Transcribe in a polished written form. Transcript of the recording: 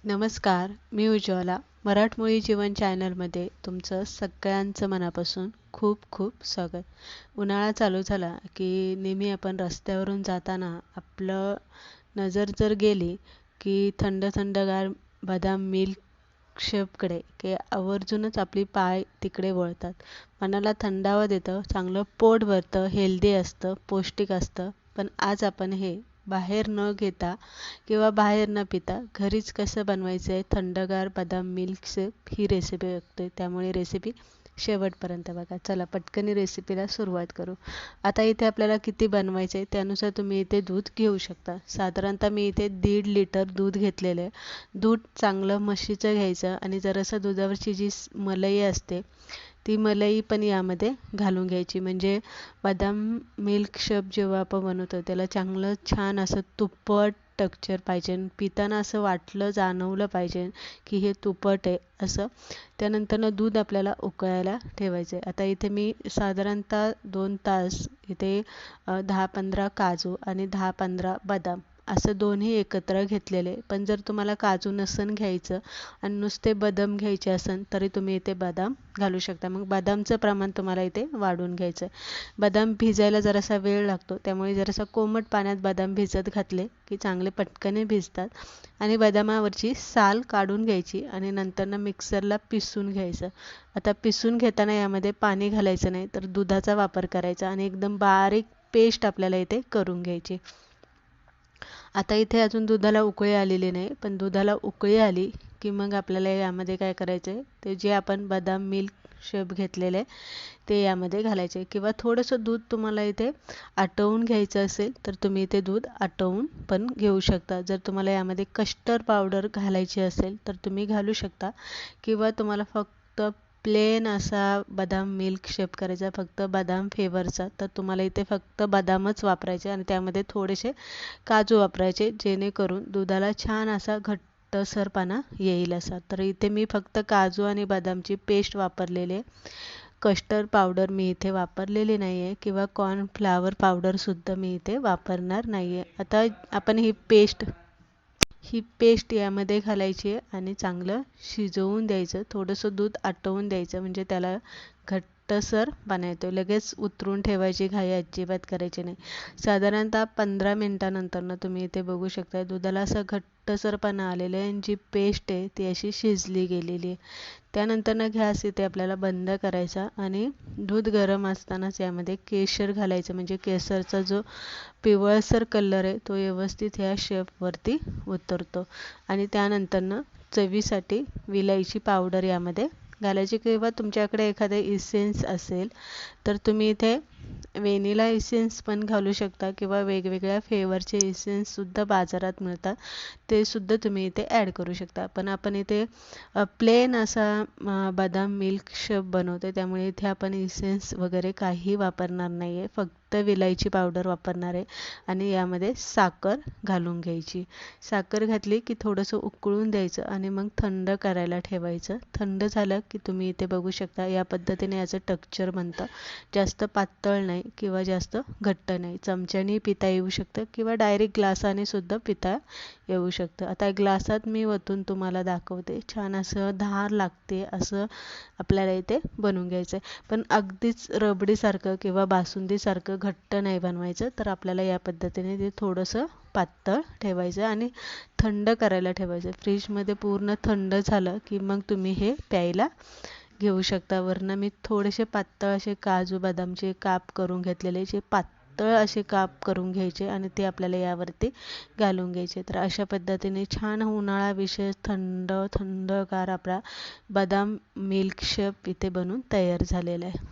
नमस्कार, मी उज्ज्वला. मराठमोळी जीवन चॅनलमध्ये तुमचं सगळ्यांचं मनापासून खूप खूप स्वागत. उन्हाळा चालू झाला की नेहमी आपण रस्त्यावरून जाताना आपलं नजर जर गेली की थंड थंडगार बदाम मिल्क शेककडे की आवर्जूनच आपली पाय तिकडे वळतात. मनाला थंडावा देतं, चांगलं पोट भरतं, हेल्दी असतं, पौष्टिक असतं. पण आज आपण हे बाहेर न घेता किंवा बाहेर न पिता घरीच कसं बनवायचं आहे थंडगार बदाम मिल्क शेक ही रेसिपी बघतोय. त्यामुळे रेसिपी शेवटपर्यंत बघा. चला पटकन रेसिपीला सुरुवात करू. आता इथे आपल्याला किती बनवायचं आहे त्यानुसार तुम्ही इथे दूध घेऊ शकता. साधारणतः मी इथे 1.5 लिटर दूध घेतलेलं आहे. दूध चांगलं म्हशीचं घ्यायचं आणि जरासं दुधावरची जी मलाई असते ती मलाई पण यामध्ये घालून घ्यायची. म्हणजे बदाम मिल्क शेक जेव्हा आपण बनवतो त्याला चांगलं छान असं तुप्पट टेक्स्चर पाहिजे. पिताना असं वाटलं जाणवलं पाहिजे की हे तुप्पट आहे असं. त्यानंतरनं दूध आपल्याला उकळायला ठेवायचं आहे. आता इथे मी साधारणतः 2 तास इथे 10-15 काजू आणि 10-15 बदाम असं दोन्ही एकत्र घेतलेले. पण जर तुम्हाला काजू नसन घ्यायचं आणि नुसते बदाम घ्यायचे असेल तरी तुम्ही इथे बदाम घालू शकता. मग बदामचं प्रमाण तुम्हाला इथे वाढवून घ्यायचं आहे. बदाम भिजायला जरासा वेळ लागतो, त्यामुळे जरासा कोमट पाण्यात बदाम भिजत घातले की चांगले पटकन भिजतात. आणि बदामावरची साल काढून घ्यायची आणि नंतरनं मिक्सरला पिसून घ्यायचं. आता पिसून घेताना यामध्ये पाणी घालायचं नाही, तर दुधाचा वापर करायचा आणि एकदम बारीक पेस्ट आपल्याला इथे करून घ्यायची. आता इथे अजून दुधाला उकळी आलेली नाही, पण दुधाला उकळी आली की मग आपल्याला यामध्ये काय करायचं आहे, ते जे आपण बदाम मिल्क शेक घेतलेलं आहे ते यामध्ये घालायचे आहे. किंवा थोडंसं दूध तुम्हाला इथे आटवून घ्यायचं असेल तर तुम्ही इथे दूध आटवून पण घेऊ शकता. जर तुम्हाला यामध्ये कस्टर्ड पावडर घालायची असेल तर तुम्ही घालू शकता. किंवा तुम्हाला फक्त प्लेन असा बदाम मिल्क शेक करायचा फक्त बदाम फ्लेवरचा, तर तुम्हाला इथे फक्त बदामच वापरायचे आणि त्यामध्ये थोडेसे काजू वापरायचे, जेणेकरून दुधाला छान असा घट्टसरपणा येईल असा. तर इथे मी फक्त काजू आणि बदामची पेस्ट वापरलेली आहे. कस्टर्ड पावडर मी इथे वापरलेली नाही आहे किंवा कॉर्नफ्लॉवर पावडरसुद्धा मी इथे वापरणार नाही आहे. आता आपण ही पेस्ट यामध्ये घालायची आहे आणि चांगलं शिजवून द्यायचं. थोडंसं दूध आटवून द्यायचं म्हणजे त्याला घट्टसरपणा येतो. लगेच उतरून ठेवायची घाई अजिबात करायची नाही. साधारणतः 15 मिनिटानंतरनं तुम्ही इथे बघू शकता दुधाला असं घट्टसरपणा आलेलं आहे आणि जी पेस्ट आहे ती अशी शिजली गेलेली आहे. त्यानंतरनं गॅस इथे आपल्याला बंद करायचा आणि दूध गरम असतानाच यामध्ये केशर घालायचं. म्हणजे केसरचा जो पिवळसर कलर आहे तो व्यवस्थित ह्या शेपवरती उतरतो. आणि त्यानंतरनं चवीसाठी विलायची पावडर यामध्ये घालायची. किंवा तुमच्याकडे एखादे इसेन्स असेल तर तुम्ही इथे व्हॅनिला इसेन्स पण घालू शकता किंवा वेगवेगळ्या फ्लेवरचे इसेन्ससुद्धा बाजारात मिळतात, ते सुद्धा तुम्ही इथे ॲड करू शकता. पण आपण इथे प्लेन असा बदाम मिल्क शेक बनवतो, त्यामुळे इथे आपण इसेन्स वगैरे काही वापरणार नाही आहे. फक्त विलायची पावडर वापरणार आहे आणि यामध्ये साखर घालून घ्यायची. साखर घातली की थोडंसं उकळून द्यायचं आणि मग थंड करायला ठेवायचं. थंड झालं की तुम्ही इथे बघू शकता या पद्धतीने याचं टेक्स्चर बनतं. जास्त पातळ नाही किंवा जास्त घट्ट नाही. चमच्याने पिता येऊ शकतं किंवा डायरेक्ट ग्लासाने सुद्धा पिता येऊ शकतं. आता ग्लासात मी ओतून तुम्हाला दाखवते. छान असं धार लागते असं आपल्याला इथे बनवून घ्यायचं आहे. पण अगदीच रबडीसारखं किंवा बासुंदीसारखं घट्ट नाही बनवायचं, तर आपल्याला या पद्धतीने ते थोडंसं पातळ ठेवायचं आणि थंड करायला ठेवायचं. फ्रीजमध्ये पूर्ण थंड झालं की मग तुम्ही हे प्यायला घेऊ शकता. वरनं मी थोडेसे पातळ असे काजू बदामचे काप करून घेतलेले, जे पातळ असे काप करून घ्यायचे आणि ते आपल्याला यावरती घालून घ्यायचे. तर अशा पद्धतीने छान उन्हाळा विशेष थंडगार आपला बदाम मिल्क शेक इथे बनून तयार झालेला आहे.